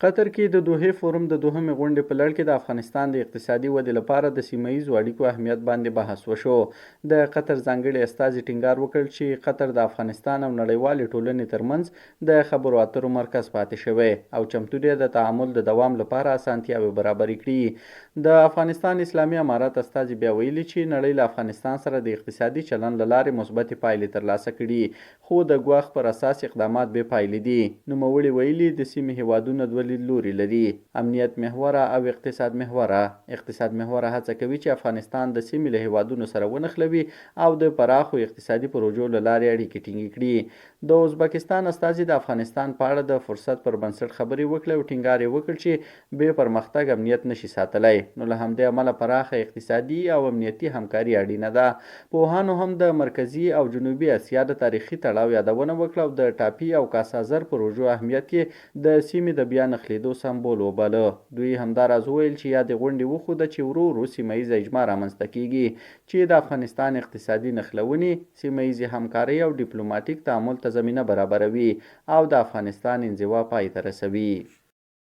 قطر کې د دوحې فورم د دوهمې غونډې په لړ کې د افغانستان د اقتصادي ودې لپاره د سیمه ییزو اړیکو اهمیت باندې بحث وشو. د قطر ځانګړي استازي ټینګار وکړ چې قطر د افغانستان او نړیوالې ټولنې ترمنځ د خبرو اترو مرکز پاتې شوی او چمتو دی د تعامل د دوام لپاره اسانتیاوې برابرې کړي. د افغانستان اسلامي امارت استازي بیا ویلي چې نړۍ له افغانستان سره د اقتصادي چلند له لارې مثبتې پایلې ترلاسه کړي، خو د ګواښ پر اساس اقدامات بې پایلې دي. نوموړي ویلي د سیمې هیوادونه دوه لیدلوري لري: امنیت محوره او اقتصاد محوره. اقتصاد محوره هڅه کوي چې افغانستان د سیمې له هیوادونو سره ونښلوي او د پراخو اقتصادي پروژو له لارې اړیکې ټینګې کړي. د ازبکستان استازي د افغانستان په اړه د فرصت پر بنسټ خبرې وکړې او ټینګار یې وکړ چې بې پرمختګ امنیت نشي ساتلی، نو له همدې امله پراخه اقتصادي او امنیتي همکاري اړینه ده. پوهانو هم د مرکزي او جنوبي اسیا د تاریخي تړاو یادونه وکړه او د ټاپي او کاسازر پروژو اهمیت یې د سیمې د بیا نښلېدو سمبول وباله. دوی همداراز وویل چې یادې غونډې وښوده چې ورو ورو سیمه ییزه اجماع رامنځته کیږي چې د افغانستان اقتصادي نښلونې، سیمه ییزې همکارۍ او ډیپلوماتیک تعامل ته زمینه برابروي او د افغانستان انزوا پای ته رسوي.